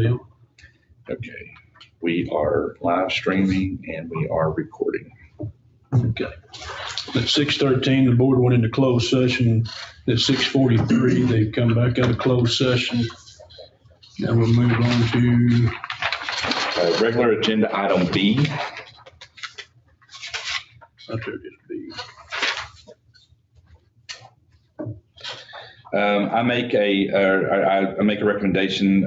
Bill. Okay, we are live streaming and we are recording. Okay. At 6:13, the board went into closed session. At 6:43, they've come back out of closed session. Now we'll move on to Regular agenda item B. I took it B. I make a recommendation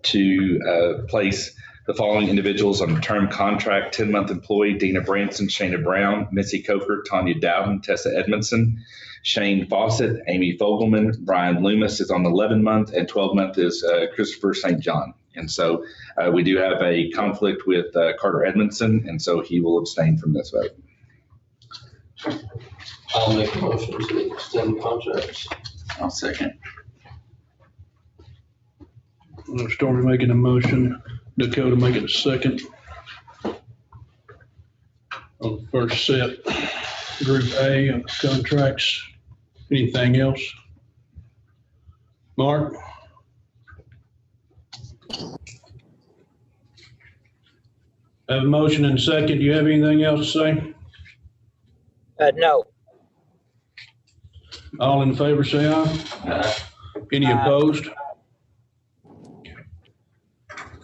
to place the following individuals on term contract: 10-month employee Dina Branson, Shana Brown, Missy Coker, Tanya Dowden, Tessa Edmondson, Shane Fawcett, Amy Fogelman. Brian Loomis is on the 11-month, and 12-month is Christopher St. John. And so we do have a conflict with Carter Edmondson, and so he will abstain from this vote. I'll make a motion to extend contracts. I'll second. Stormy making a motion, Dakota making a second. On the first set, Group A of contracts. Anything else? Mark? Have a motion and a second. Do you have anything else to say? No. All in favor, say aye. Any opposed?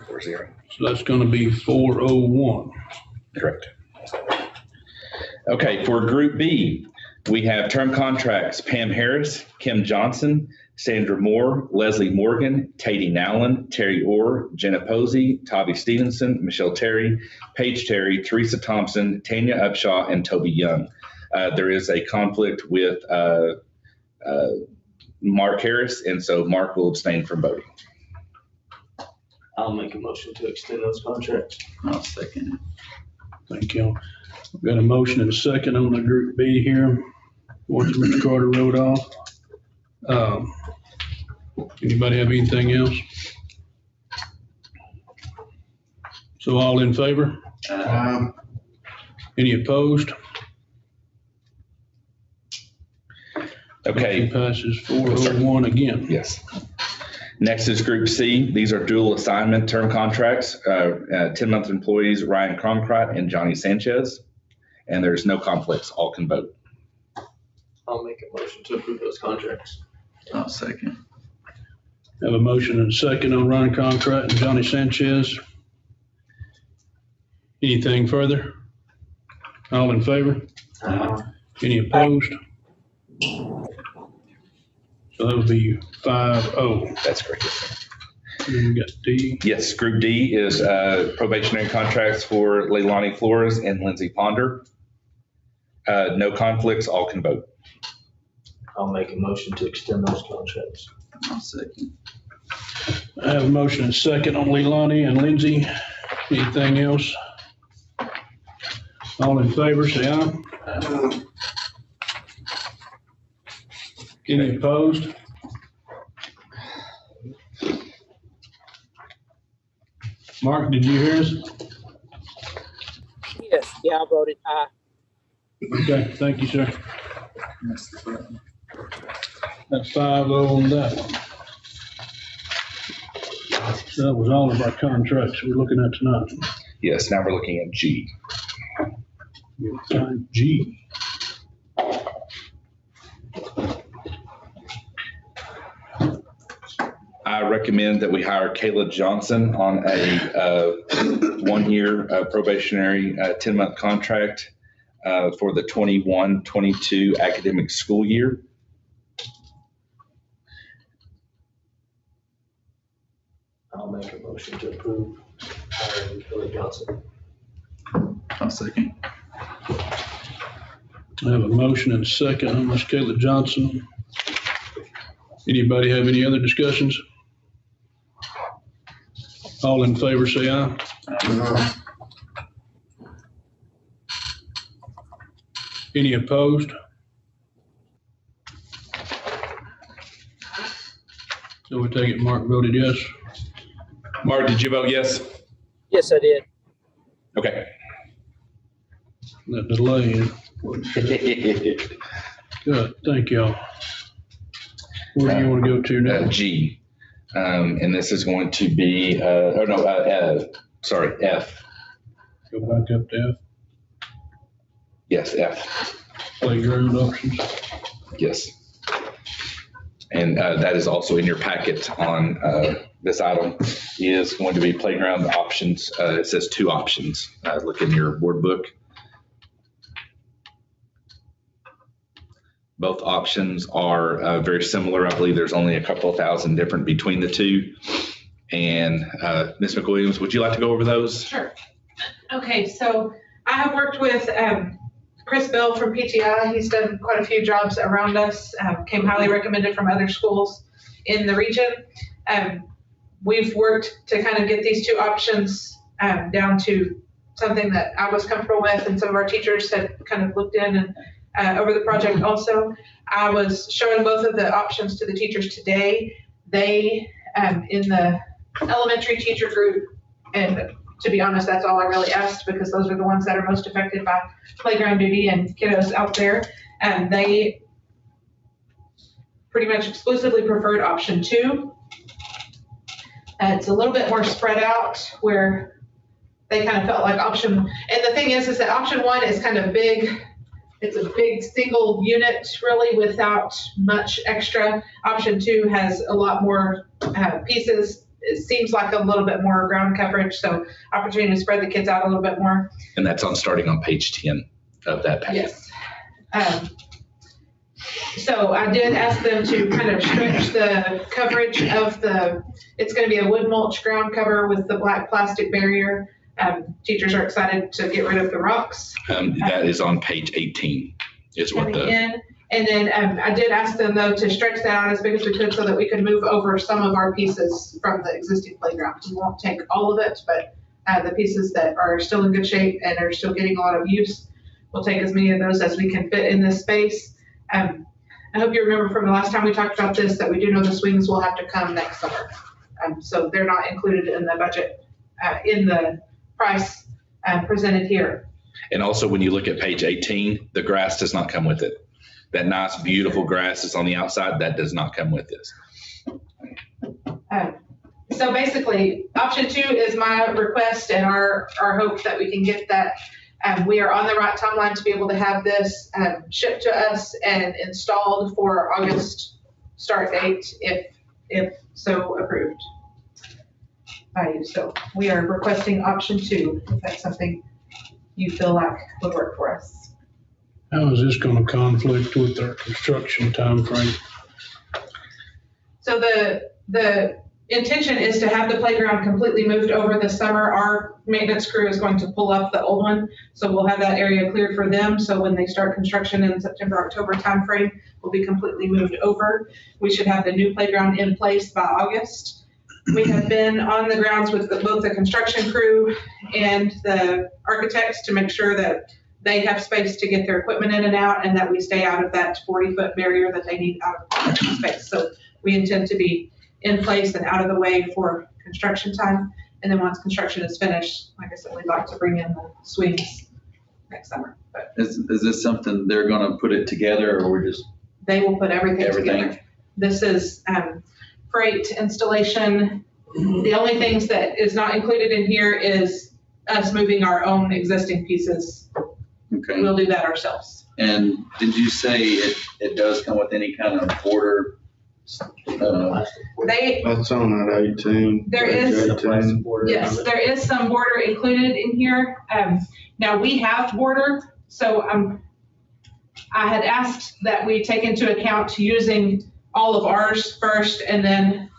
4-0. So that's going to be 401. Correct. Okay, for Group B, we have term contracts: Pam Harris, Kim Johnson, Sandra Moore, Leslie Morgan, Tatey Nowlin, Terry Orr, Jenna Posey, Tavi Stevenson, Michelle Terry, Paige Terry, Teresa Thompson, Tanya Upshaw, and Toby Young. There is a conflict with Mark Harris, and so Mark will abstain from voting. I'll make a motion to extend those contracts. I'll second it. Thank you. We've got a motion and a second on the Group B here. Once Mr. Carter wrote off. Anybody have anything else? So all in favor? Any opposed? Okay. Motion passes 401 again. Yes. Next is Group C. These are dual assignment term contracts, 10-month employees Ryan Cronkright and Johnny Sanchez. And there's no conflicts. All can vote. I'll make a motion to approve those contracts. I'll second. Have a motion and a second on Ryan Concrete and Johnny Sanchez. Anything further? All in favor? Any opposed? So that would be 5-0. That's great. And then we got D. Yes, Group D is probationary contracts for Leilani Flores and Lindsay Ponder. No conflicts. All can vote. I'll make a motion to extend those contracts. I'll second. I have a motion and a second on Leilani and Lindsay. Anything else? All in favor, say aye. Any opposed? Mark, did you hear us? Yes, yeah, I voted aye. Okay, thank you, sir. That's the button. That's 5-0 on that one. That was all of our contracts we're looking at tonight. Yes, now we're looking at G. G. I recommend that we hire Kayla Johnson on a 1-year probationary 10-month contract for the 21-22 academic school year. I'll make a motion to approve hiring Kelly Johnson. I'll second. I have a motion and a second on Ms. Kayla Johnson. Anybody have any other discussions? All in favor, say aye. Any opposed? So we take it Mark voted yes. Mark, did you vote yes? Yes, I did. Okay. That delay. Good, thank y'all. Where do you want to go to now? G. And this is going to be, F. Go back up to F, Yes, F. playground options. Yes. And that is also in your packet on this item is going to be playground options. It says 2 options. Look in your board book. Both options are very similar. I believe there's only a couple of thousand different between the two. And Ms. McWilliams, would you like to go over those? Sure. Okay, so I have worked with Chris Bill from PTI. He's done quite a few jobs around us, came highly recommended from other schools in the region. We've worked to kind of get these 2 options down to something that I was comfortable with, and some of our teachers had kind of looked in and over the project also. I was showing both of the options to the teachers today. They, in the elementary teacher group, and to be honest, that's all I really asked because those are the ones that are most affected by playground duty and kiddos out there. And they pretty much exclusively preferred option 2. It's a little bit more spread out where they kind of felt like option, and the thing is that option 1 is kind of big. It's a big single unit really without much extra. Option 2 has a lot more pieces. It seems like a little bit more ground coverage, so opportunity to spread the kids out a little bit more. And that's starting on page 10 of that packet. Yes. So I did ask them to kind of stretch the coverage of it's going to be a wood mulch ground cover with the black plastic barrier. Teachers are excited to get rid of the rocks. That is on page 18 is what And then I did ask them though to stretch that out as big as we could so that we could move over some of our pieces from the existing playground. We won't take all of it, but the pieces that are still in good shape and are still getting a lot of use, we'll take as many of those as we can fit in this space. I hope you remember from the last time we talked about this that we do know the swings will have to come next summer. So they're not included in the budget, in the price presented here. And also when you look at page 18, the grass does not come with it. That nice, beautiful grass is on the outside. That does not come with this. So basically, option 2 is my request and our hope that we can get that. We are on the right timeline to be able to have this shipped to us and installed for August start date if so approved by you. So we are requesting option 2 if that's something you feel like would work for us. How is this going to conflict with our construction timeframe? So the intention is to have the playground completely moved over this summer. Our maintenance crew is going to pull up the old one, so we'll have that area cleared for them. So when they start construction in September, October timeframe, will be completely moved over. We should have the new playground in place by August. We have been on the grounds with both the construction crew and the architects to make sure that they have space to get their equipment in and out and that we stay out of that 40-foot barrier that they need out of space. So we intend to be in place and out of the way for construction time. And then once construction is finished, like I said, we'd like to bring in the swings next summer. But Is this something they're gonna put it together or we're just? they will put everything together. This is freight, installation. The only things that is not included in here is us moving our own existing pieces. Okay. We'll do that ourselves. And did you say it does come with any kind of border? That's on that 18. There is- page 18. Yes, there is some border included in here. Now we have border, so I had asked that we take into account using all of ours first and then,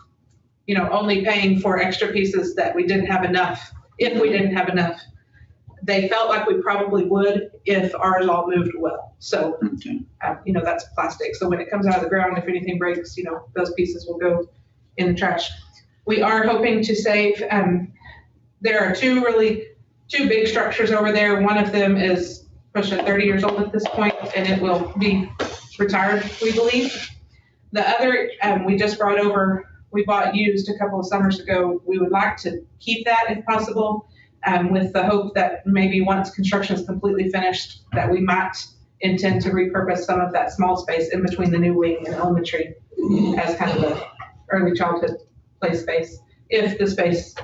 only paying for extra pieces that we didn't have enough, if we didn't have enough. They felt like we probably would if ours all moved well. So, that's plastic. So when it comes out of the ground, if anything breaks, those pieces will go in the trash. We are hoping to save, there are two big structures over there. One of them is pushing 30 years old at this point and it will be retired, we believe. The other, we bought used a couple of summers ago. We would like to keep that if possible. With the hope that maybe once construction is completely finished, that we might intend to repurpose some of that small space in between the new wing and elementary as kind of a early childhood play space, if the space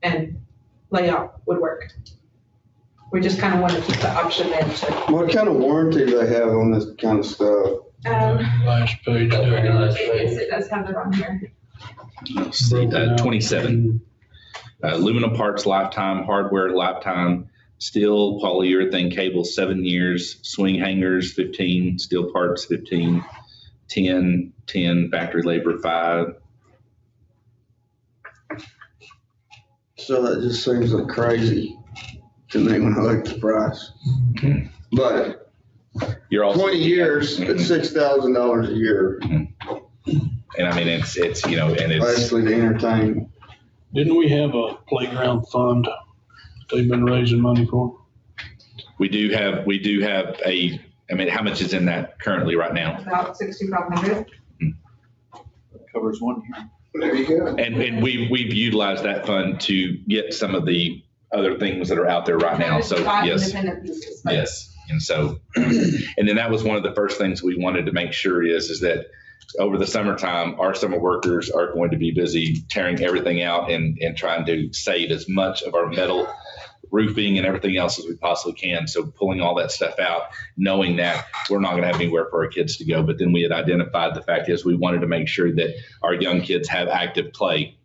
and layout would work. We just kind of want to keep the option there to, What kind of warranty do they have on this kind of stuff? Last page. it does have it on here. Let's see, 27. Aluminum parts lifetime, hardware lifetime, steel, polyurethane cables, 7 years, swing hangers, 15, steel parts, 15, 10, factory labor, 5. So that just seems like crazy to me when I look at the price. But You're also 20 years, it's $6,000 a year, and I mean, it's, you know, and it's, basically to entertain. Didn't we have a playground fund they've been raising money for? we do have a, I mean, how much is in that currently right now? About 6,500. Covers 1 year. There you go. And we've utilized that fund to get some of the other things that are out there right now. So Five yes, independent pieces, but- yes. And so, and then that was one of the first things we wanted to make sure is that over the summertime, our summer workers are going to be busy tearing everything out and trying to save as much of our metal roofing and everything else as we possibly can. So pulling all that stuff out, knowing that we're not going to have anywhere for our kids to go. But then we had identified the fact is we wanted to make sure that our young kids have active play.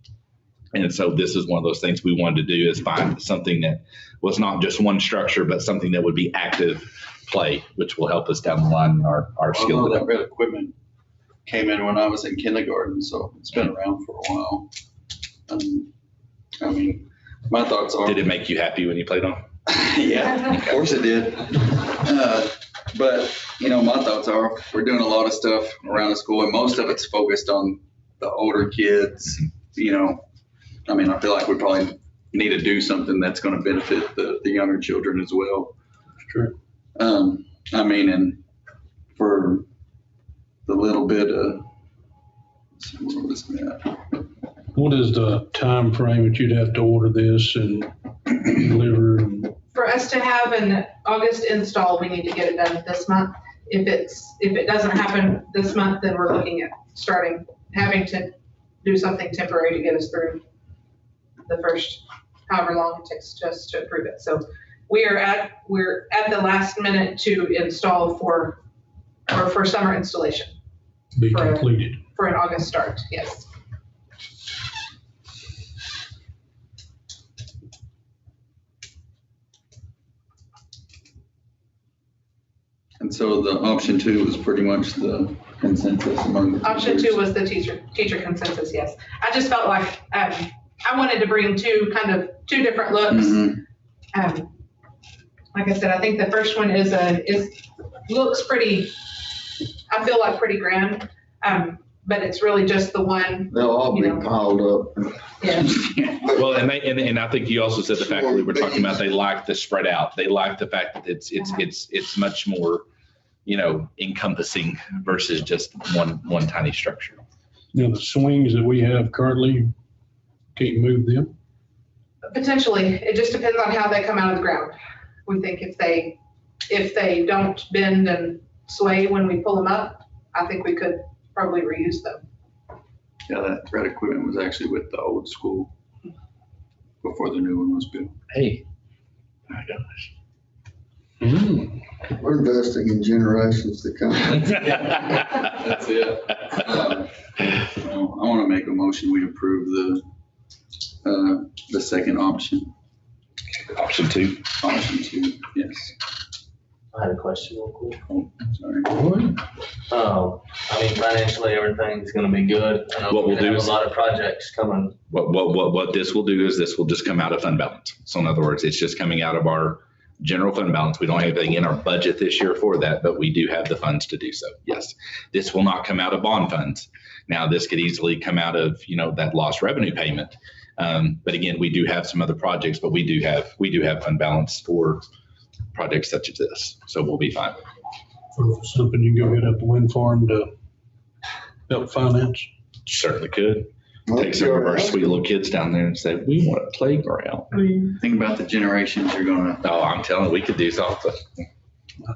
And so this is one of those things we wanted to do is find something that was not just one structure, but something that would be active play, which will help us down the line in our skill Although that development. red equipment came in when I was in kindergarten, so it's been around for a while. I mean, my thoughts are. Did it make you happy when you played on? Yeah, of course it did. But, you know, my thoughts are, we're doing a lot of stuff around the school, and most of it's focused on the older kids. You know, I mean, I feel like we probably need to do something that's going to benefit the younger children as well. True. I mean, and for the little bit of, let's see, where was that? What is the time frame that you'd have to order this and deliver? For us to have an August install, we need to get it done this month. If it doesn't happen this month, then we're looking at having to do something temporary to get us through the first however long it takes just to approve it. So we're at the last minute to install for summer installation Be completed. for an August start. Yes. And so the option 2 was pretty much the consensus among the Option teachers. 2 was the teacher consensus. Yes. I just felt like, I wanted to bring two different looks. Mhm. Like I said, I think the first one looks pretty, I feel like pretty grand. But it's really just the one. They'll all be piled up. Yeah. Well, and I think you also said the fact that we were talking about they like the spread out. They like the fact that it's much more, you know, encompassing versus just one tiny structure. Now, the swings that we have currently, can't move them. Potentially. It just depends on how they come out of the ground. We think if they don't bend and sway when we pull them up, I think we could probably reuse them. Yeah, that red equipment was actually with the old school before the new one was built. Hey, my gosh. We're investing in generations to come. That's it. Well, I want to make a motion, we approve the second option. Option 2. Option 2, yes. I had a question real quick. Oh, sorry. I mean, financially, everything's gonna be good. I know What we'll we're gonna do have is- a lot of projects coming. What this will do is this will just come out of fund balance. So in other words, it's just coming out of our general fund balance. We don't have anything in our budget this year for that, but we do have the funds to do so. Yes. This will not come out of bond funds. Now, this could easily come out of, you know, that lost revenue payment. But again, we do have some other projects, but we do have fund balance for projects such as this. So we'll be fine. For something you can go hit up the wind farm to help finance. Certainly could. Take some of our sweet little kids down there and say, we want a playground. Think about the generations you're gonna. Oh, I'm telling you, we could do something.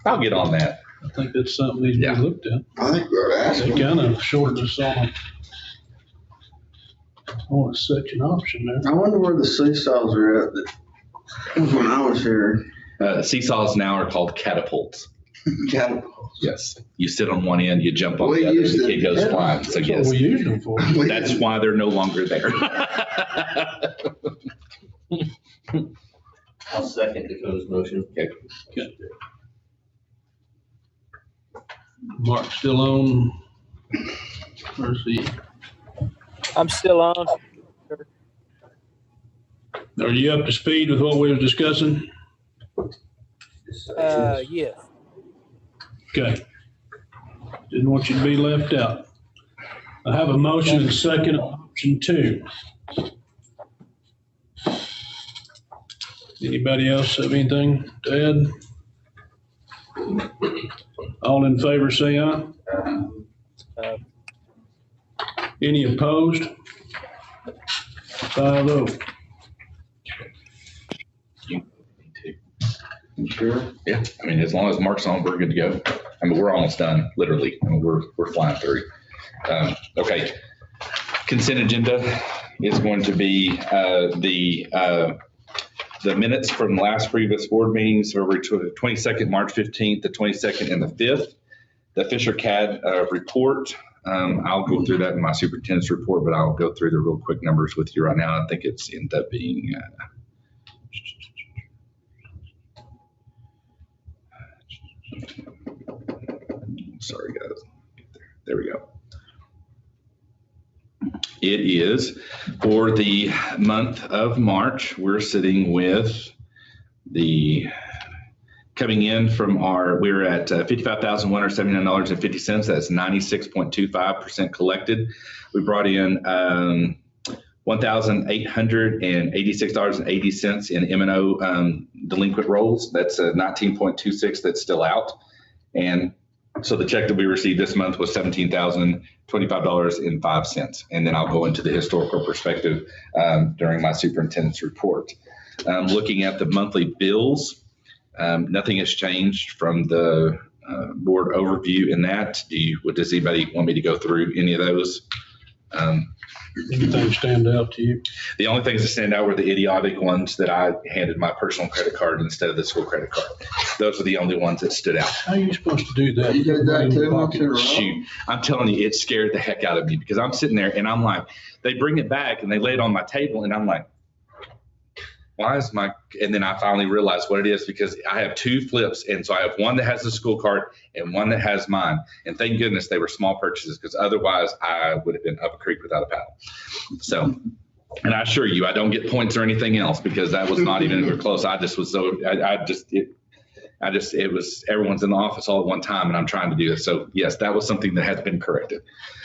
I'll get on that. I think that's something needs to be looked at. I think we're They asking. kind of shorted us on Oh, it's such an option there. I wonder where the seesaws are at that was when I was here. Seesaws now are called catapults. Catapults. Yes. You sit on one end, you jump on We the other, used and the to- kid goes Yeah, flying. So That's what yes, we used them for. that's why they're no longer there. I'll second Dakota's motion. Mark still on? Where's he? I'm still on. Are you up to speed with what we were discussing? Yes. Okay. Didn't want you to be left out. I have a motion and second on option 2. Anybody else have anything to add? All in favor, say aye. Uh, Any opposed? 5-0. You sure? Yeah. I mean, as long as Mark's on, we're good to go. I mean, we're almost done, literally. I mean, we're flying through. Okay. Consent agenda is going to be the minutes from last previous board meetings, February 22nd, March 15th, the 22nd, and the 5th. The Fisher CAD report. I'll go through that in my superintendent's report, but I'll go through the real quick numbers with you right now. I think it's ended up being sorry, guys. There we go. It is for the month of March. We're sitting with the coming in from we're at $55,179.50. That's 96.25% collected. We brought in $1,886.80 in M&O delinquent rolls. That's 19.26 that's still out. And so the check that we received this month was $17,025.05. And then I'll go into the historical perspective during my superintendent's report. Looking at the monthly bills, nothing has changed from the board overview in that. Does anybody want me to go through any of those? Anything stand out to you? The only things that stand out were the idiotic ones that I handed my personal credit card instead of the school credit card. Those are the only ones that stood out. How are you supposed to do that? You did that 2 months in a row? Shoot, I'm telling you, it scared the heck out of me because I'm sitting there and I'm like, they bring it back and they lay it on my table and I'm like, why is and then I finally realized what it is because I have 2 flips. And so I have one that has the school card and one that has mine. And thank goodness they were small purchases because otherwise I would have been up a creek without a paddle. So, and I assure you, I don't get points or anything else because that was not even close. I just was so, it was everyone's in the office all at one time and I'm trying to do this. So yes, that was something that has been corrected.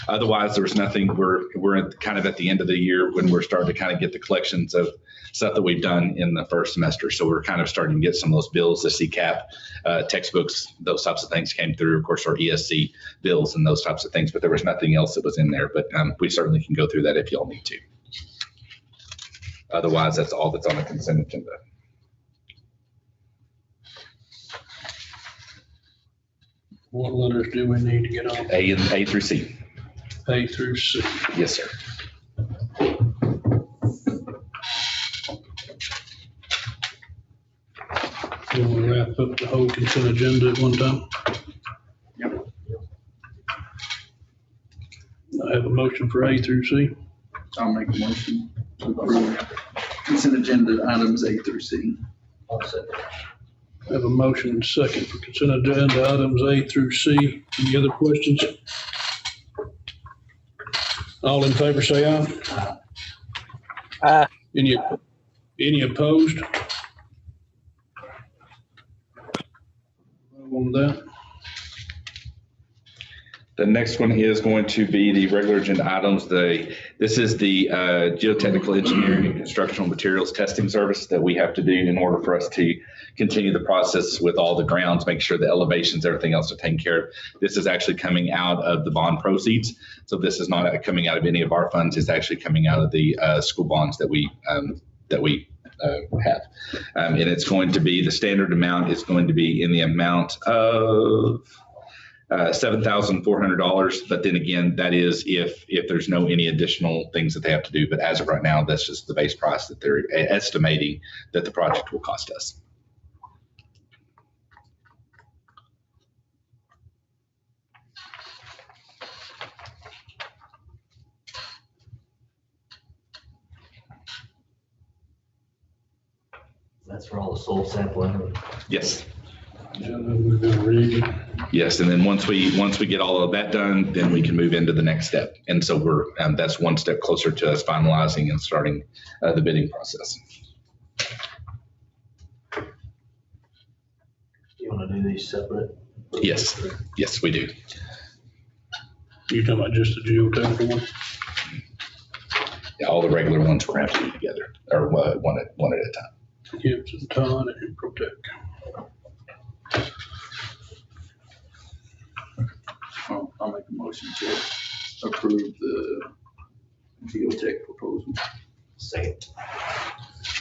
Otherwise, there was nothing. We're kind of at the end of the year when we're starting to kind of get the collections of stuff that we've done in the first semester. So we're kind of starting to get some of those bills, the CCAP, textbooks, those types of things came through, of course, our ESC bills and those types of things, but there was nothing else that was in there. But we certainly can go through that if y'all need to. Otherwise, that's all that's on the consent agenda. What letters do we need to get on? A through C. A through C. Yes, sir. You want to wrap up the whole consent agenda at one time? Yep. I have a motion for A through C. I'll make a motion to approve consent agenda items A through C. I'll second. I have a motion and second for consent agenda items A through C. Any other questions? All in favor, say aye. Aye. Any opposed? On that. The next one is going to be the regular agenda items. This is the geotechnical engineering and constructional materials testing service that we have to do in order for us to continue the process with all the grounds, make sure the elevations, everything else are taken care of. This is actually coming out of the bond proceeds. So this is not coming out of any of our funds. It's actually coming out of the school bonds that we have. And it's going to be, the standard amount is going to be in the amount of $7,400. But then again, that is if there's any additional things that they have to do. But as of right now, that's just the base price that they're estimating that the project will cost us. That's for all the soil sampling. Yes. Yeah, we've been reading. Yes, and then once we get all of that done, then we can move into the next step. And so we're that's one step closer to us finalizing and starting the bidding process. You want to do these separate? Yes, yes, we do. You're talking about just the geotech one? Yeah, all the regular ones we're going to have to do together, or one at a time. Gibbs and Todd and Protect. I'll make a motion to approve the geotech proposal. Second.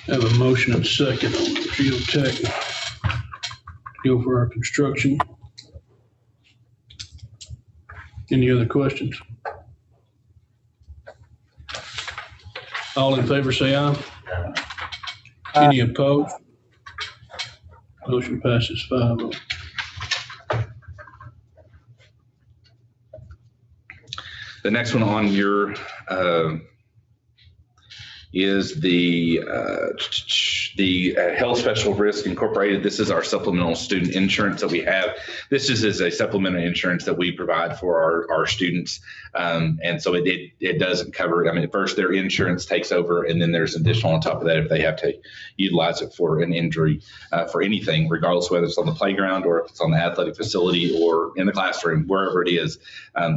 Have a motion and second on the geotech. Go for our construction. Any other questions? All in favor, say aye. Any opposed? Motion passes 5-0. The next one on your is the Health Special Risk Incorporated. This is our supplemental student insurance that we have. This is a supplemental insurance that we provide for our students. And so it doesn't cover it. I mean, first their insurance takes over, and then there's additional on top of that if they have to utilize it for an injury, for anything, regardless whether it's on the playground or if it's on the athletic facility or in the classroom, wherever it is.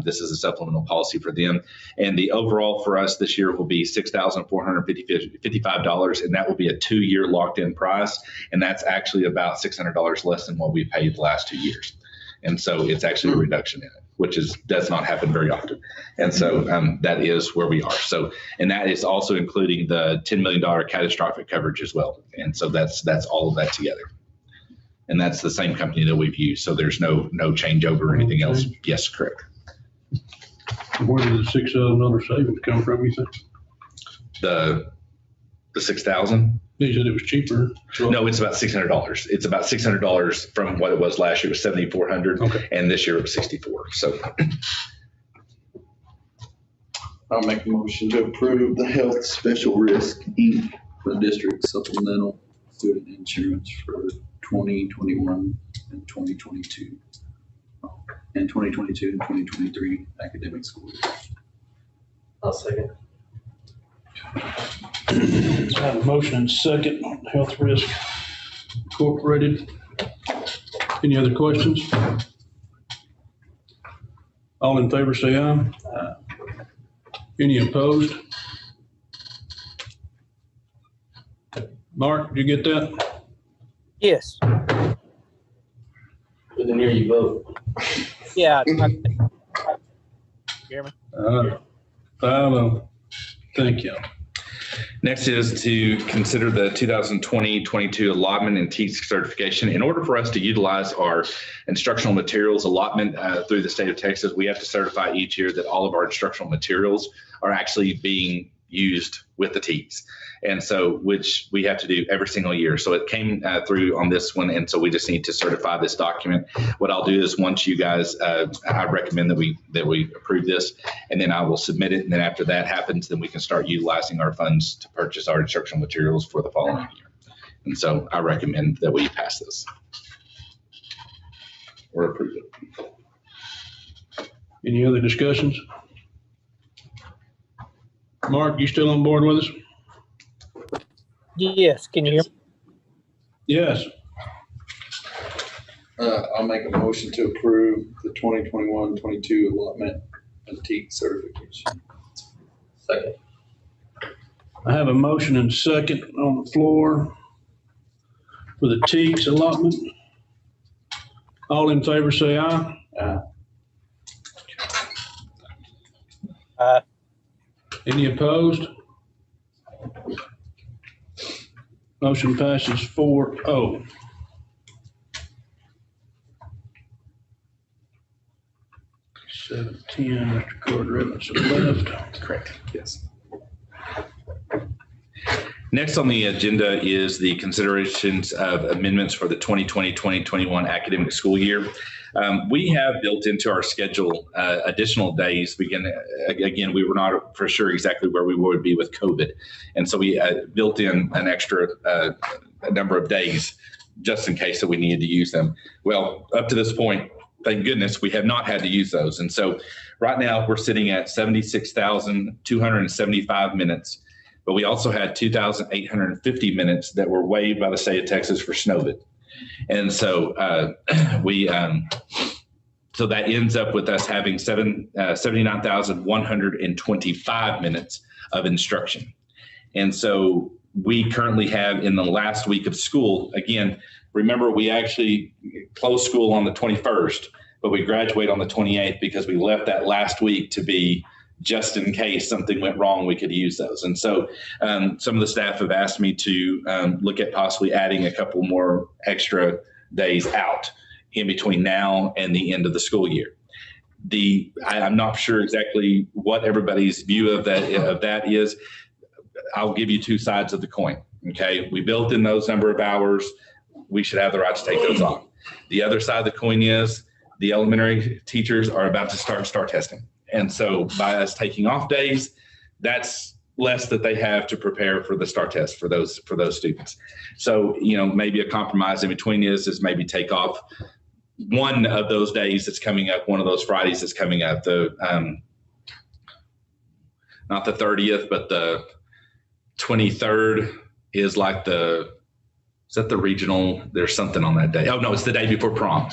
This is a supplemental policy for them. And the overall for us this year will be $6,455, and that will be a 2-year locked-in price. And that's actually about $600 less than what we paid the last 2 years. And so it's actually a reduction in it, which does not happen very often. And so that is where we are. So, and that is also including the $10 million catastrophic coverage as well. And so that's all of that together. And that's the same company that we've used. So there's no changeover or anything else. Yes, correct. Where did the $6,000 savings come from, you think? The 6,000? You said it was cheaper. No, it's about $600. It's about $600 from what it was last year. It was $7,400, Okay. and this year it was $64. So I'll make a motion to approve the Health Special Risk Inc. for district supplemental student insurance for 2021 and 2022. And 2022 and 2023 academic school years. I'll second. I have a motion and second on Health Risk Incorporated. Any other questions? All in favor, say aye. Any opposed? Mark, did you get that? Yes. Couldn't hear you vote. Yeah. Hear me? 5-0. Thank you. next is to consider the 2020-22 allotment and teach certification. In order for us to utilize our instructional materials allotment through the state of Texas, we have to certify each year that all of our instructional materials are actually being used with the TEEs. And so, which we have to do every single year. So it came through on this one. And so we just need to certify this document. What I'll do is once you guys, I recommend that we approve this, and then I will submit it. And then after that happens, then we can start utilizing our funds to purchase our instructional materials for the following year. And so I recommend that we pass this or approve it. Any other discussions? Mark, you still on board with us? Yes, can you hear me? Yes. I'll make a motion to approve the 2021-22 allotment and TEEC certification. Second. I have a motion and second on the floor for the TEES allotment. All in favor say aye. Aye. Any opposed? Motion passes 4-0. 7:10, Mr. Carter Evans left. Correct, yes. Next on the agenda is the considerations of amendments for the 2020-2021 academic school year. We have built into our schedule additional days. Again, we were not for sure exactly where we would be with COVID. And so we built in an extra number of days just in case that we needed to use them. Well, up to this point, thank goodness we have not had to use those. And so right now we're sitting at 76,275 minutes. But we also had 2,850 minutes that were waived by the state of Texas for Snowvid. And so so that ends up with us having 79,125 minutes of instruction. And so we currently have in the last week of school, again, remember we actually closed school on the 21st, but we graduate on the 28th because we left that last week to be just in case something went wrong, we could use those. And so some of the staff have asked me to look at possibly adding a couple more extra days out in between now and the end of the school year. I'm not sure exactly what everybody's view of that is. I'll give you two sides of the coin. Okay, we built in those number of hours. We should have the right to take those off. The other side of the coin is the elementary teachers are about to start testing. And so by us taking off days, that's less that they have to prepare for the STAR test for those students. So, maybe a compromise in between is maybe take off one of those days that's coming up, one of those Fridays that's coming up, not the 30th, but the 23rd is like is that the regional? There's something on that day. Oh no, it's the day before prom.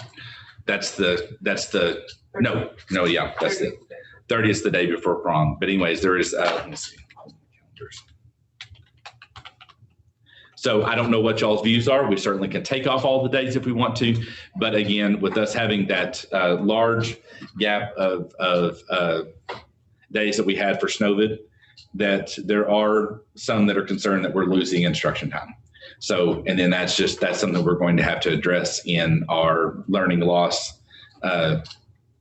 That's the 30th, the day before prom. But anyways, there is, let me see. So I don't know what y'all's views are. We certainly can take off all the days if we want to. But again, with us having that large gap of days that we had for Snowvid, that there are some that are concerned that we're losing instruction time. So, and then that's something we're going to have to address in our learning loss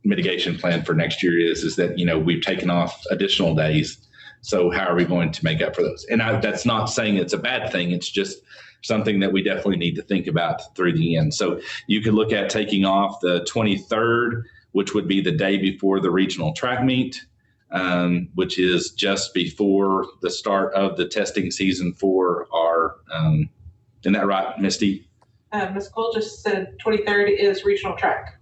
mitigation plan for next year is that, we've taken off additional days. So how are we going to make up for those? And that's not saying it's a bad thing. It's just something that we definitely need to think about through the end. So you could look at taking off the 23rd, which would be the day before the regional track meet, which is just before the start of the testing season for our, isn't that right, Misty? Ms. Cole just said 23rd is regional track.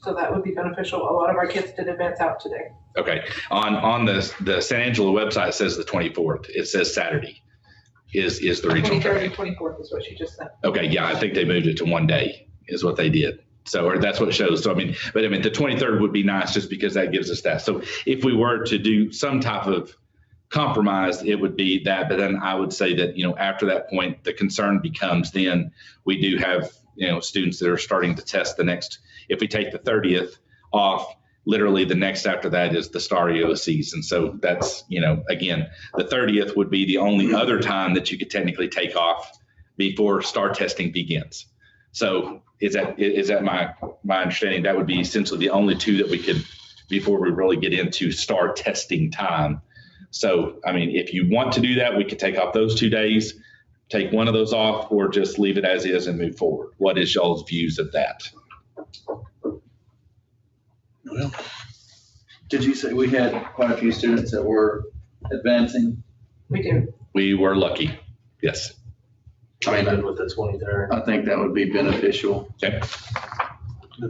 So that would be beneficial. A lot of our kids did advance out today. Okay. On the San Angelo website, it says the 24th. It says Saturday is the regional track. 23rd and 24th is what she just said. Okay. Yeah. I think they moved it to one day is what they did. So, or that's what it shows. So, the 23rd would be nice just because that gives us that. So if we were to do some type of compromise, it would be that. But then I would say that, after that point, the concern becomes then we do have, students that are starting to test the next, if we take the 30th off, literally the next after that is the STAR EOCs. And so that's, again, the 30th would be the only other time that you could technically take off before STAR testing begins. So is that my understanding? That would be essentially the only two that we could, before we really get into STAR testing time. So, if you want to do that, we could take off those 2 days, take one of those off, or just leave it as is and move forward. What is y'all's views of that? Well, Did you say we had quite a few students that were advancing? We do. We were lucky. Yes. I'm good with the 23rd. I think that would be beneficial. Okay.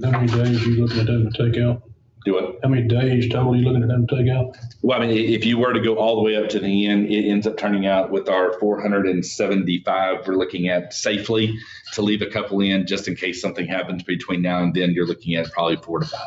how many days are you looking at them to take out? Do what? How many days total are you looking at them to take out? Well, if you were to go all the way up to the end, it ends up turning out with our 475, we're looking at safely to leave a couple in just in case something happens between now and then. You're looking at probably 4 to 5.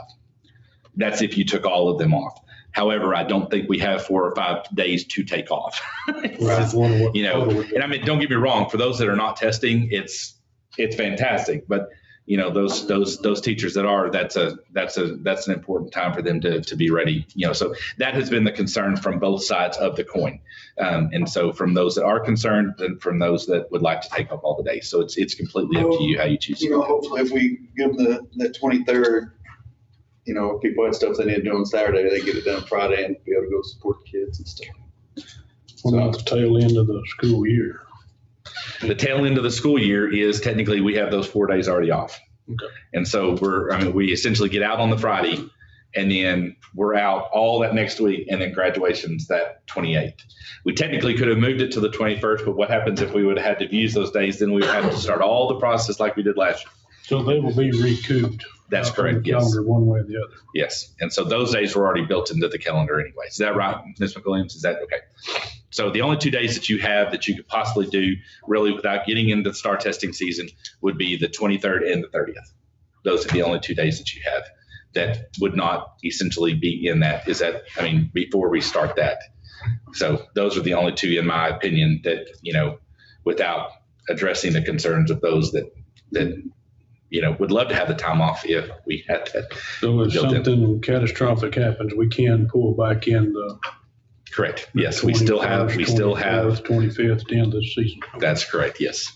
That's if you took all of them off. However, I don't think we have 4 or 5 days to take off. Right. And don't get me wrong, for those that are not testing, it's fantastic. But those teachers that are, that's an important time for them to be ready. So that has been the concern from both sides of the coin. And so from those that are concerned and from those that would like to take up all the days. So it's completely up to you how you choose to do it. Hopefully if we give them the 23rd, you know, if people had stuff they need to do on Saturday, they get it done Friday and be able to go support the kids and stuff. What about the tail end of the school year? The tail end of the school year is technically we have those 4 days already off. Okay. And so we essentially get out on the Friday and then we're out all that next week and then graduation's that 28th. We technically could have moved it to the 21st, but what happens if we would have had to use those days? Then we would have to start all the process like we did last year. So they will be recouped. That's from correct, the yes. calendar one way or the other. Yes. And so those days were already built into the calendar anyway. Is that right, Ms. McWilliams? Is that okay? So the only 2 days that you have that you could possibly do really without getting into the STAR testing season would be the 23rd and the 30th. Those are the only 2 days that you have that would not essentially be in that. Before we start that. So those are the only two, in my opinion, that, without addressing the concerns of those that would love to have the time off if we had that. So if built in. something catastrophic happens, we can pull back in the. Correct. Yes, we still have. 25th at the end of the season. That's correct. Yes.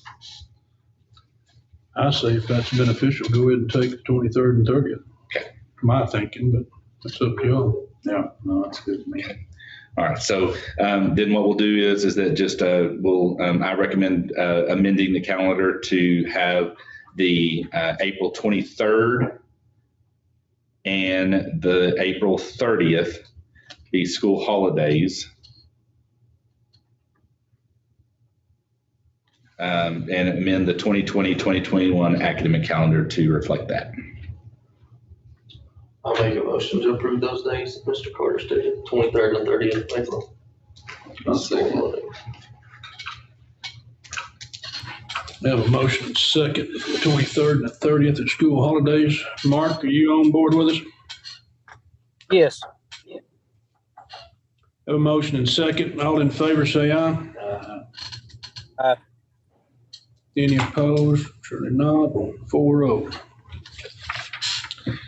I say if that's beneficial, go ahead and take the 23rd and 30th. Okay. My thinking, but that's up to y'all. Yeah, no, that's good to me. All right. So then what we'll do is that just I recommend amending the calendar to have the April 23rd and the April 30th be school holidays. And amend the 2020-2021 academic calendar to reflect that. I'll make a motion to approve those days, Mr. Carter stated, 23rd and 30th of April. I'll second. We have a motion and second for the 23rd and the 30th of school holidays. Mark, are you on board with us? Yes. Have a motion and second. All in favor, say aye. Aye. Any opposed? Surely not. 4-0.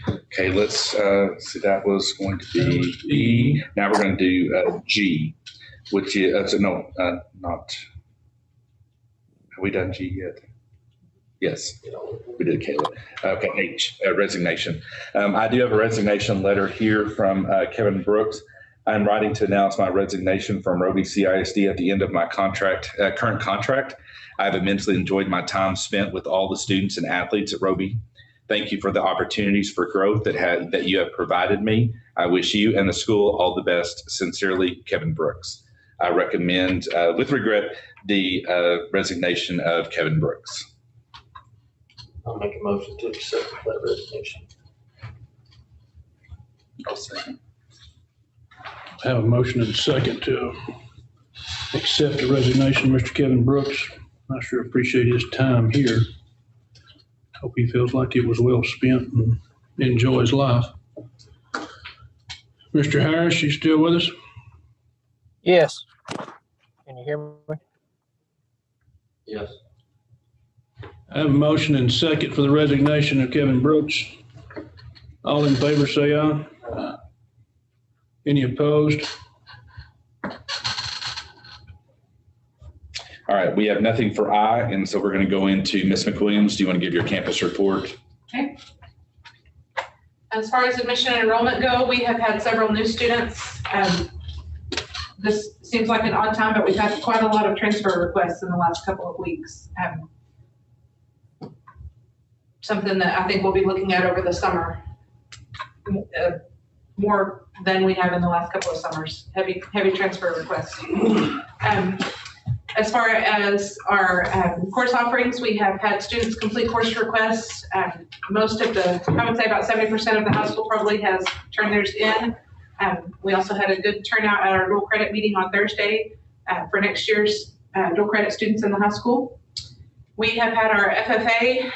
Okay, let's see. That was going to be E. Now we're going to do G, which is not. Have we done G yet? Yes, we did, Kayla. Okay, H, resignation. I do have a resignation letter here from Kevin Brooks. I'm writing to announce my resignation from Roby CISD at the end of my current contract. I've immensely enjoyed my time spent with all the students and athletes at Roby. Thank you for the opportunities for growth that you have provided me. I wish you and the school all the best. Sincerely, Kevin Brooks. I recommend, with regret, the resignation of Kevin Brooks. I'll make a motion to accept that resignation. I'll second. Have a motion and second to accept the resignation of Mr. Kevin Brooks. I sure appreciate his time here. Hope he feels like it was well spent and enjoys life. Mr. Harris, you still with us? Yes. Can you hear me? Yes. I have a motion and second for the resignation of Kevin Brooks. All in favor, say aye. Aye. Any opposed? All right, we have nothing for I, and so we're going to go into Ms. McWilliams. Do you want to give your campus report? Okay. As far as admission and enrollment go, we have had several new students. This seems like an odd time, but we've had quite a lot of transfer requests in the last couple of weeks. Something that I think we'll be looking at over the summer, more than we have in the last couple of summers, heavy transfer requests. As far as our course offerings, we have had students complete course requests. Most of I would say about 70% of the high school probably has turned theirs in. We also had a good turnout at our dual credit meeting on Thursday for next year's dual credit students in the high school. We have had our FFA,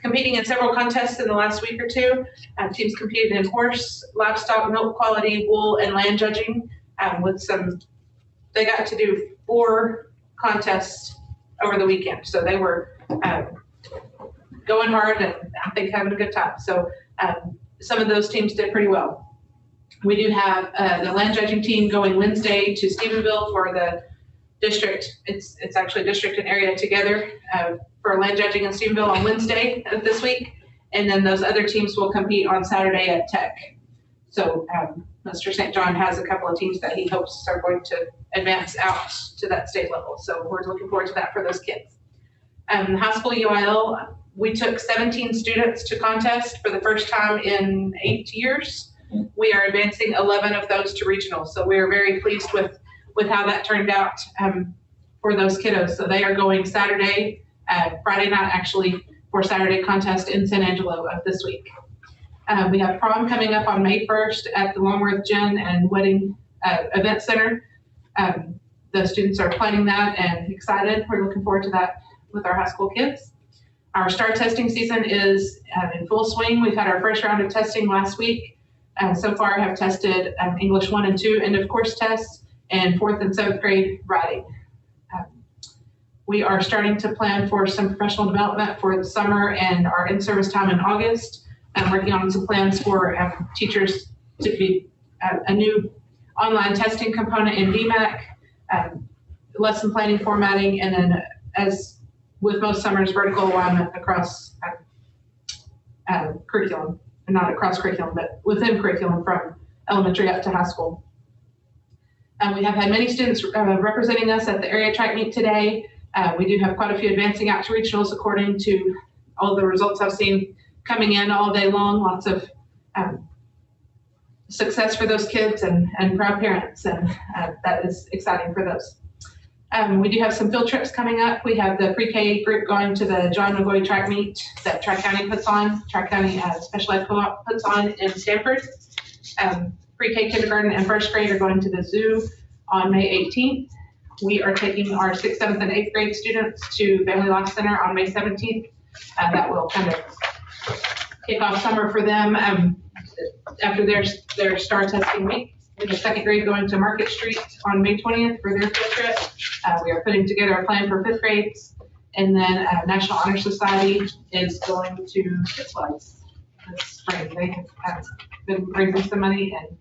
competing in several contests in the last week or two. Teams competed in horse, livestock, milk quality, wool, and land judging they got to do 4 contests over the weekend. So they were going hard and I think having a good time. So some of those teams did pretty well. We do have the land judging team going Wednesday to Stephenville for the district. It's actually district and area together for land judging in Stephenville on Wednesday of this week. And then those other teams will compete on Saturday at Tech. So Mr. St. John has a couple of teams that he hopes are going to advance out to that state level. So we're looking forward to that for those kids. High school UIL, we took 17 students to contest for the first time in 8 years. We are advancing 11 of those to regional. So we are very pleased with how that turned out for those kiddos. So they are going Saturday, Friday night actually, for Saturday contest in San Angelo of this week. We have prom coming up on May 1st at the Longworth Gin and Wedding Event Center. The students are planning that and excited. We're looking forward to that with our high school kids. Our STAR testing season is in full swing. We've had our first round of testing last week. So far have tested English 1 and 2 end of course tests and 4th and 7th grade writing. We are starting to plan for some professional development for the summer and our in-service time in August. I'm working on some plans for teachers to be a new online testing component in DMAC, lesson planning formatting, and then as with most summers, vertical alignment across curriculum, not across curriculum, but within curriculum from elementary up to high school. We have had many students representing us at the area track meet today. We do have quite a few advancing out to regionals according to all the results I've seen coming in all day long. Lots of success for those kids and proud parents, and that is exciting for those. We do have some field trips coming up. We have the pre-K group going to the John McGoy track meet that Tri-County puts on, Tri-County Special Ed Co-op puts on in Stanford. Pre-K, kindergarten, and first grade are going to the zoo on May 18th. We are taking our 6th, 7th, and 8th grade students to Family Life Center on May 17th. That will kind of kick off summer for them after their STAR testing week. We have 2nd grade going to Market Street on May 20th for their field trip. We are putting together a plan for 5th grades. And then National Honor Society is going to Six Flags this spring. They have been raising some money and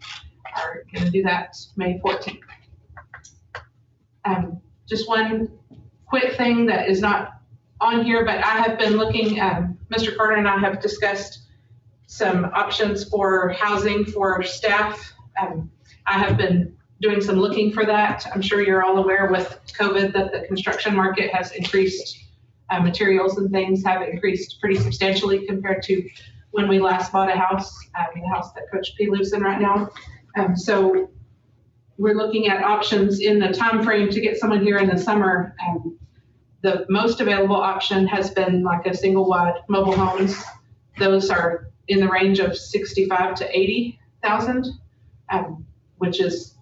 are going to do that May 14th. Just one quick thing that is not on here, but I have been looking, Mr. Carter and I have discussed some options for housing for staff. I have been doing some looking for that. I'm sure you're all aware with COVID that the construction market has increased. Materials and things have increased pretty substantially compared to when we last bought a house, the house that Coach P lives in right now. So we're looking at options in the time frame to get someone here in the summer. The most available option has been like a single wide mobile homes. Those are in the range of 65 to 80,000, which is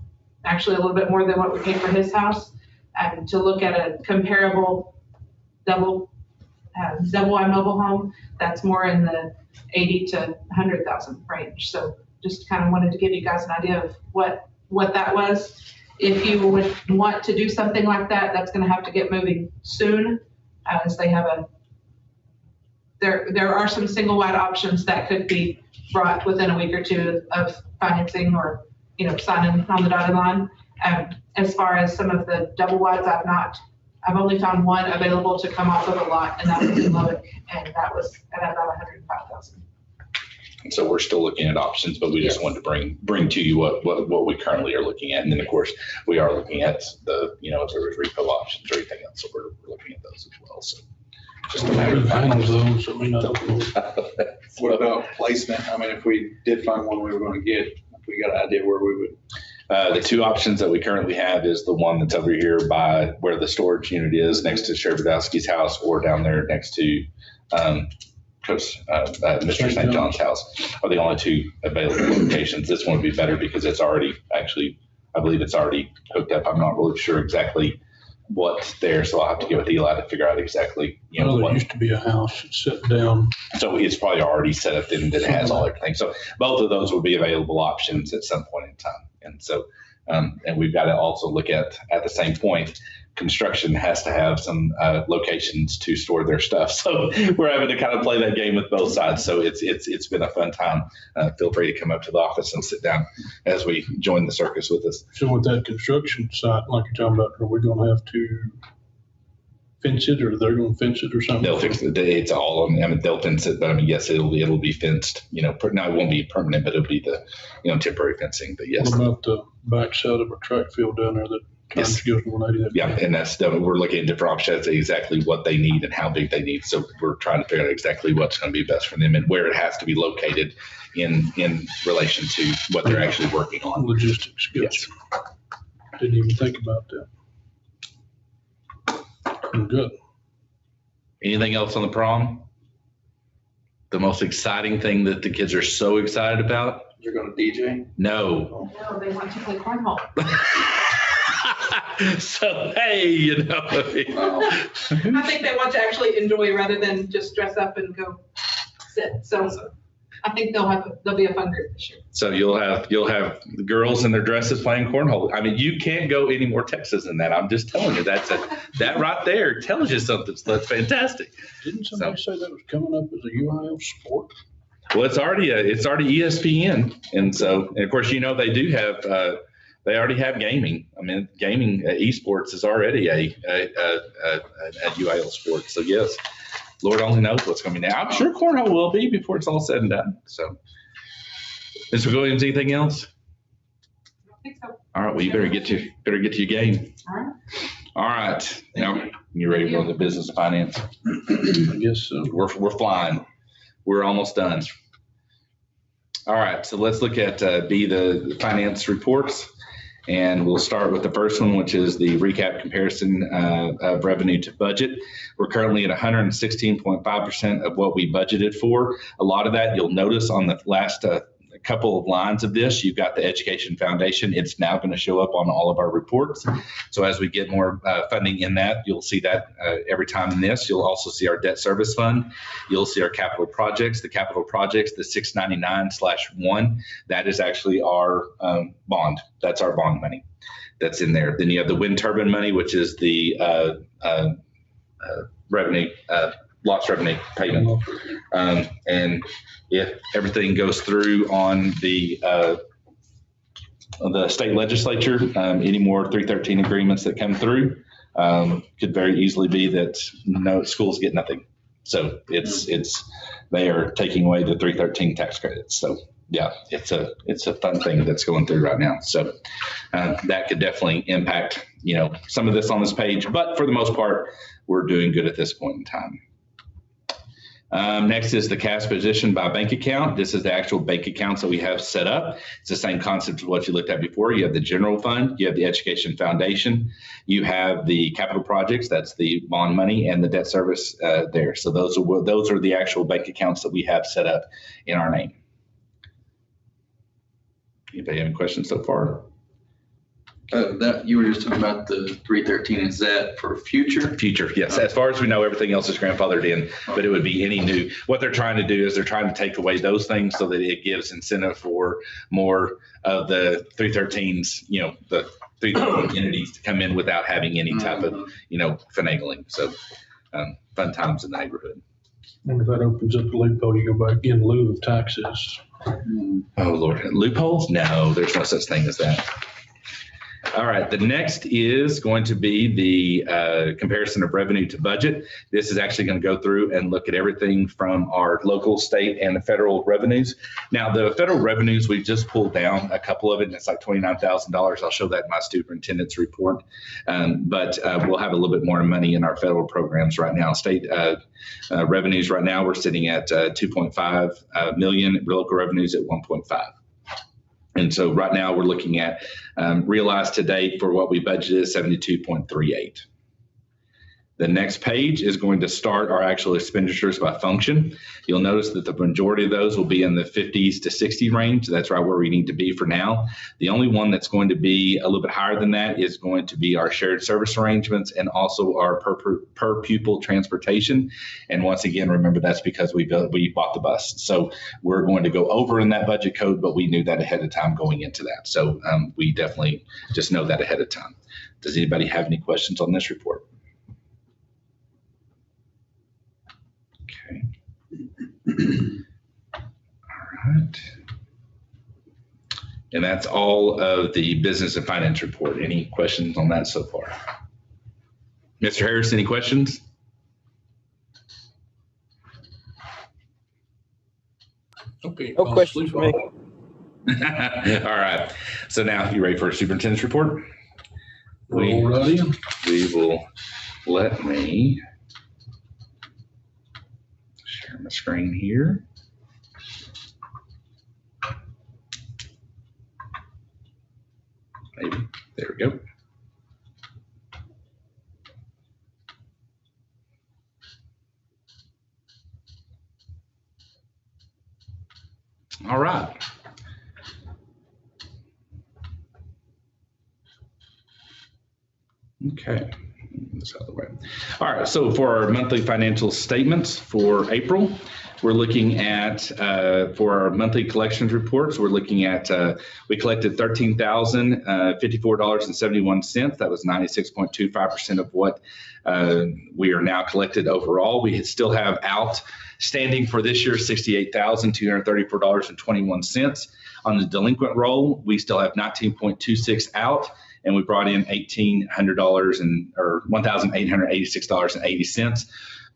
actually a little bit more than what we paid for his house. To look at a comparable double wide mobile home, that's more in the 80 to 100,000 range. So just kind of wanted to give you guys an idea of what that was. If you would want to do something like that, that's going to have to get moving soon, as they have there are some single wide options that could be brought within a week or two of financing or, signing on the dotted line. As far as some of the double wides, I've only found one available to come off of a lot, and that was in Lubbock, and that was at about 105,000. And so we're still looking at options, but we just wanted to bring to you what we currently are looking at. And then of course we are looking at the, if there was repo options or anything else. So we're looking at those as well. So just a matter of handle those. I mean, what about placement? I mean, if we did find one we were going to get, if we got an idea where we would. The two options that we currently have is the one that's over here by where the storage unit is next to Sheriff Badowski's house, or down there next to Mr. St. John's house are the only two available locations. This one would be better because it's already I believe it's already hooked up. I'm not really sure exactly what's there, so I'll have to get with Eli to figure out exactly, there used to be a house set down. So it's probably already set up and it has all everything. So both of those will be available options at some point in time. And so, and we've got to also look at the same point, construction has to have some locations to store their stuff. So we're having to kind of play that game with both sides. So it's been a fun time. Feel free to come up to the office and sit down as we join the circus with us. So with that construction site, like you're talking about, are we going to have to fence it, or they're gonna fence it or something? They'll fix it. It's all, I mean, they'll fence it, but I mean, yes, it'll be fenced, now it won't be permanent, but it'll be the, temporary fencing, but yes. What about the backside of a track field down there that turns goes 180? Yeah, and we're looking at different options, exactly what they need and how big they need. So we're trying to figure out exactly what's going to be best for them and where it has to be located in relation to what they're actually working on. Logistics, good. Yes. Didn't even think about that. Good. Anything else on the prom? The most exciting thing that the kids are so excited about? You're gonna DJ? No. No, they want to play cornhole. So, hey, Wow. I think they want to actually enjoy rather than just dress up and go sit. So I think they'll be a fun group this year. So you'll have the girls in their dresses playing cornhole. I mean, you can't go any more Texas than that. I'm just telling you, that right there tells you something. So that's fantastic. Didn't somebody say that was coming up as a UIL sport? Well, it's already ESPN, and so and of course they do have they already have gaming. I mean, gaming esports is already a UIL sport. So yes. Lord only knows what's going to be now. I'm sure cornhole will be before it's all said and done. So, Mr. Williams, anything else? I think so. All right. Well, you better get to your game. All right. All right. Now you ready to go into business and finance? I guess so. We're flying. We're almost done. All right. So let's look at the finance reports. And we'll start with the first one, which is the recap comparison of revenue to budget. We're currently at 116.5% of what we budgeted for. A lot of that you'll notice on the last couple of lines of this, you've got the education foundation. It's now going to show up on all of our reports. So as we get more funding in that, you'll see that every time in this. You'll also see our debt service fund. You'll see our capital projects. The capital projects, the 699/1, that is actually our bond. That's our bond money that's in there. Then you have the wind turbine money, which is the revenue, lost revenue payment. And if everything goes through on the state legislature, any more 313 agreements that come through could very easily be that no schools get nothing. So they are taking away the 313 tax credits. So yeah, it's a fun thing that's going through right now. So that could definitely impact some of this on this page, but for the most part, we're doing good at this point in time. Next is the cash position by bank account. This is the actual bank accounts that we have set up. It's the same concept as what you looked at before. You have the general fund, you have the education foundation, you have the capital projects, that's the bond money, and the debt service there. So those are the actual bank accounts that we have set up in our name. Anybody have any questions so far? That you were just talking about the 313. Is that for future? Future, yes. As far as we know, everything else is grandfathered in, but it would be any new. What they're trying to do is they're trying to take away those things so that it gives incentive for more of the 313s, the 313 entities to come in without having any type of, finagling. So fun times in the neighborhood. Wonder if that opens up the loophole, you go back in lieu of taxes. Oh, Lord. Loopholes? No, there's no such thing as that. All right, the next is going to be the comparison of revenue to budget. This is actually going to go through and look at everything from our local, state, and the federal revenues. Now, the federal revenues, we've just pulled down a couple of it, and it's like $29,000. I'll show that in my superintendent's report. But we'll have a little bit more money in our federal programs right now. State revenues right now, we're sitting at 2.5 million, local revenues at 1.5. And so right now we're looking at realized to date for what we budgeted is 72.38. The next page is going to start our actual expenditures by function. You'll notice that the majority of those will be in the 50s to 60 range. That's right where we need to be for now. The only one that's going to be a little bit higher than that is going to be our shared service arrangements and also our per pupil transportation. And once again, remember that's because we bought the bus. So we're going to go over in that budget code, but we knew that ahead of time going into that. So we definitely just know that ahead of time. Does anybody have any questions on this report? Okay. All right. And that's all of the business and finance report. Any questions on that so far? Mr. Harris, any questions? Okay. No questions for me. All right. So now you ready for a superintendent's report? Roll right in. We will let me share my screen here. Maybe. There we go. All right. Okay. This out of the way. All right. So for our monthly financial statements for April, we're looking at, for our monthly collections reports, we're looking at, we collected $13,054.71. That was 96.25% of what we are now collected overall. We still have outstanding for this year $68,234.21. On the delinquent roll, we still have 19.26 out, and we brought in $1,800 or $1,886.80.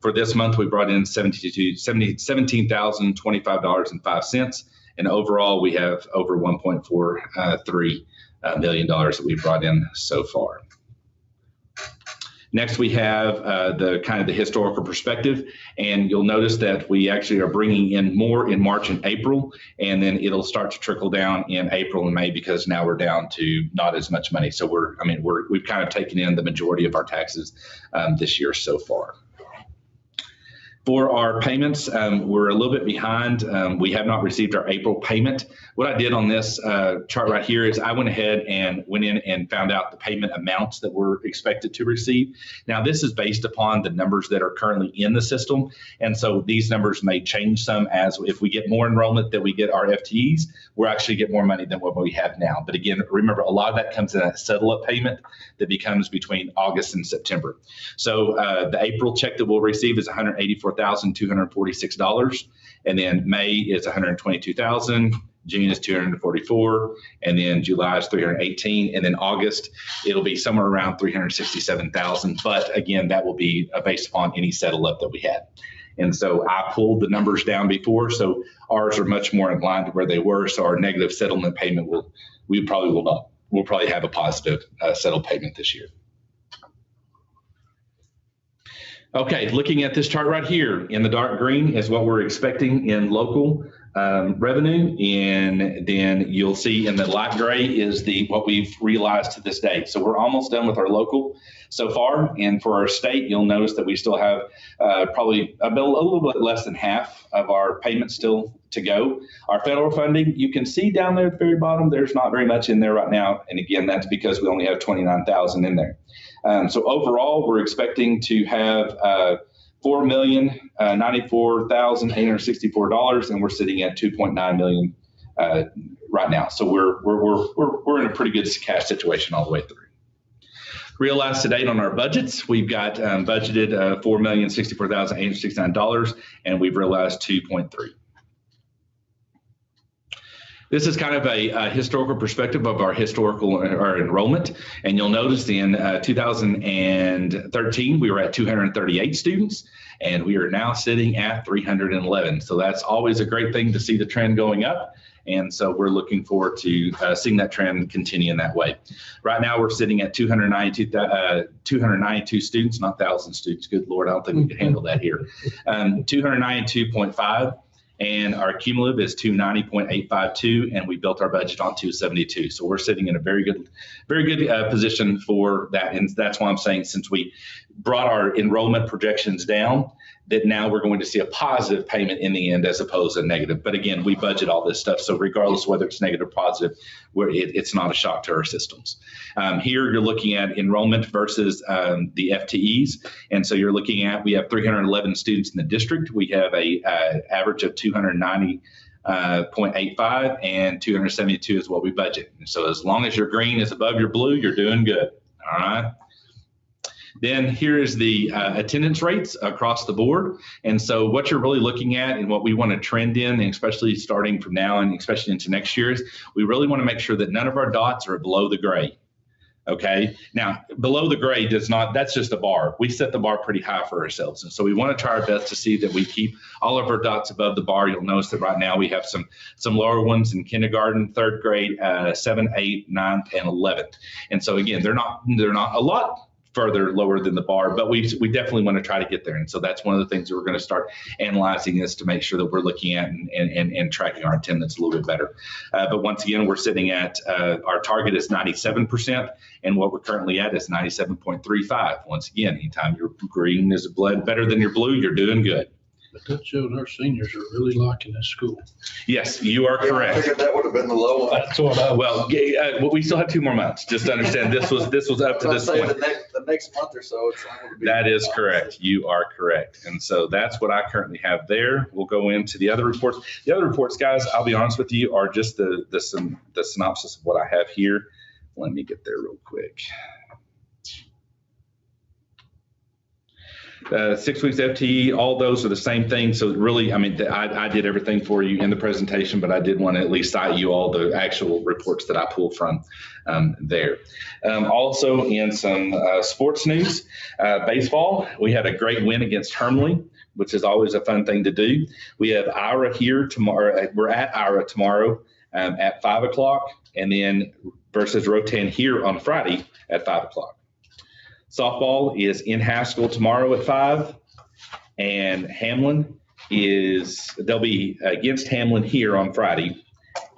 For this month, we brought in $17,025.05, and overall, we have over $1.43 million that we've brought in so far. Next, we have the kind of the historical perspective, and you'll notice that we actually are bringing in more in March and April, and then it'll start to trickle down in April and May because now we're down to not as much money. So we've kind of taken in the majority of our taxes this year so far. For our payments, we're a little bit behind. We have not received our April payment. What I did on this chart right here is I went ahead and went in and found out the payment amounts that we're expected to receive. Now, this is based upon the numbers that are currently in the system. And so these numbers may change some as if we get more enrollment that we get our FTEs, we'll actually get more money than what we have now. But again, remember, a lot of that comes in a settle-up payment that becomes between August and September. So the April check that we'll receive is $184,246, and then May is $122,000, June is $244,000, and then July is $318,000, and then August it'll be somewhere around $367,000. But again, that will be based upon any settle up that we had. And so I pulled the numbers down before, so ours are much more in line to where they were. So our negative settlement payment we'll probably have a positive settled payment this year. Okay, looking at this chart right here, in the dark green is what we're expecting in local revenue, and then you'll see in the light gray is what we've realized to this day. So we're almost done with our local so far, and for our state, you'll notice that we still have probably a little bit less than half of our payments still to go. Our federal funding, you can see down there at the very bottom, there's not very much in there right now, and again, that's because we only have $29,000 in there. So overall, we're expecting to have $4,094,864, and we're sitting at $2.9 million right now. So we're in a pretty good cash situation all the way through. Realized to date on our budgets, we've got budgeted $4,064,869, and we've realized 2.3. This is kind of a historical perspective of our enrollment, and you'll notice in 2013 we were at 238 students, and we are now sitting at 311. So that's always a great thing to see the trend going up, and so we're looking forward to seeing that trend continue in that way. Right now we're sitting at 292 students, not 1,000 students. Good Lord, I don't think we can handle that here. 292.5. And our cumulative is 290.852, and we built our budget on 272. So we're sitting in a very good position for that. And that's why I'm saying, since we brought our enrollment projections down, that now we're going to see a positive payment in the end as opposed to negative. But again, we budget all this stuff, so regardless of whether it's negative or positive, it's not a shock to our systems. Here you're looking at enrollment versus the FTEs, and so you're looking at, we have 311 students in the district. We have a average of 290.85, and 272 is what we budget. And so as long as your green is above your blue, you're doing good. All right. Then here is the attendance rates across the board. And so what you're really looking at and what we want to trend in, and especially starting from now and especially into next year, is we really want to make sure that none of our dots are below the gray. Okay. Now, below the grade that's just a bar. We set the bar pretty high for ourselves. And so we want to try our best to see that we keep all of our dots above the bar. You'll notice that right now we have some lower ones in kindergarten, third grade, 7, 8, 9th, and 11th. And so again, they're not a lot further lower than the bar, but we definitely want to try to get there. And so that's one of the things that we're going to start analyzing is to make sure that we're looking at and tracking our attendance a little bit better. But once again, we're sitting at our target is 97%, and what we're currently at is 97.35. Once again, anytime your green is better than your blue, you're doing good. But that shows our seniors are really liking this school. Yes, you are I correct. figured that would have been the low one. That's what I. Well, we still have 2 more months. Just to understand, this was up to this point. The next month or so, it's not going to be. That is correct. You are correct. And so that's what I currently have there. We'll go into the other reports. The other reports, guys, I'll be honest with you, are just the synopsis of what I have here. Let me get there real quick. 6 weeks FTE, all those are the same thing. So really, I mean, I did everything for you in the presentation, but I did want to at least cite you all the actual reports that I pulled from there. Also in some sports news, baseball, we had a great win against Hermley, which is always a fun thing to do. We have Ira here tomorrow. We're at Ira tomorrow at 5 o'clock, and then versus Rotan here on Friday at 5 o'clock. Softball is in Haskell tomorrow at 5, and they'll be against Hamlin here on Friday,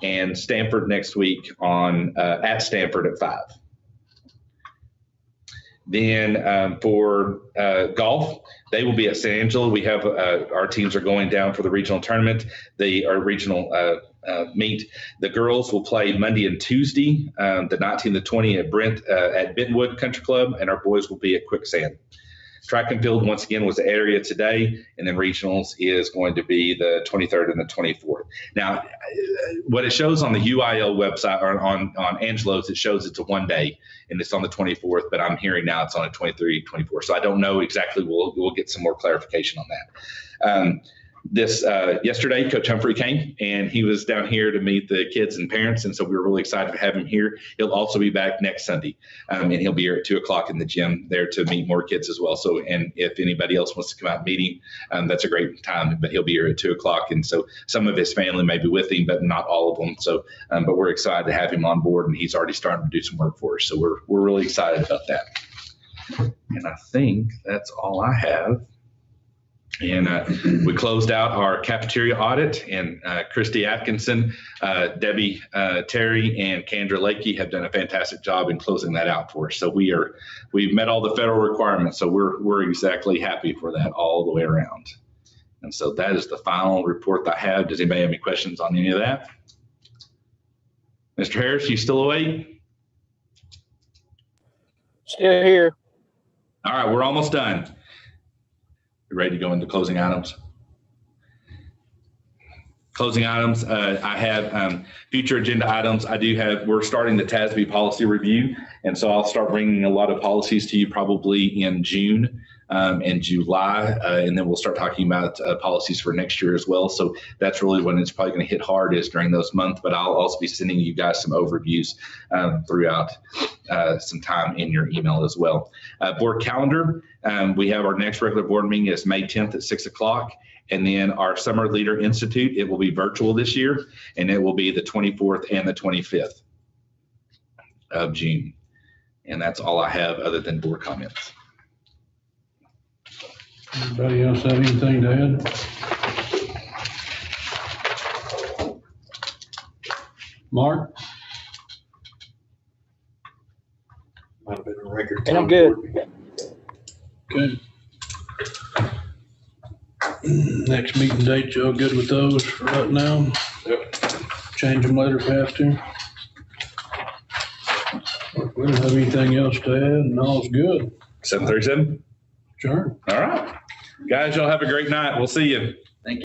and Stanford next week at Stanford at 5. Then for golf, they will be at San Angelo. We have our teams are going down for the regional tournament. Our regional meet. The girls will play Monday and Tuesday, the 19th and 20th at Bentonwood Country Club, and our boys will be at Quicksand. Track and field, once again, was the area today, and then regionals is going to be the 23rd and the 24th. Now, what it shows on the UIL website or on Angelo's, it shows it's a 1 day, and it's on the 24th, but I'm hearing now it's on the 23rd, 24th. So I don't know exactly. We'll get some more clarification on that. Yesterday, Coach Humphrey came, and he was down here to meet the kids and parents, and so we were really excited to have him here. He'll also be back next Sunday, and he'll be here at 2 o'clock in the gym there to meet more kids as well. So, and if anybody else wants to come out and meet him, that's a great time, but he'll be here at 2 o'clock, and so some of his family may be with him, but not all of them. So, but we're excited to have him on board, and he's already starting to do some work for us. So we're really excited about that. And I think that's all I have. And we closed out our cafeteria audit, and Christy Atkinson, Debbie Terry, and Kendra Lakey have done a fantastic job in closing that out for us. So we've met all the federal requirements. So we're exactly happy for that all the way around. And so that is the final report that I have. Does anybody have any questions on any of that? Mr. Harris, you still awake? Still here. All right, we're almost done. You ready to go into closing items? Closing items, I have future agenda items. We're starting the TASB policy review, and so I'll start bringing a lot of policies to you probably in June and July, and then we'll start talking about policies for next year as well. So that's really when it's probably going to hit hard, is during those months, but I'll also be sending you guys some overviews throughout some time in your email as well. Board calendar, we have our next regular board meeting is May 10th at 6 o'clock. And then our Summer Leader Institute, it will be virtual this year, and it will be the 24th and the 25th of June. And that's all I have other than board comments. Anybody else have anything to add? Mark? Might have been a record. And I'm good. Okay. Next meeting date, y'all good with those for right now? Yep. Change them later if we have to. If we don't have anything else to add, and all's good. 7:37? Sure. All right. Guys, y'all have a great night. We'll see you.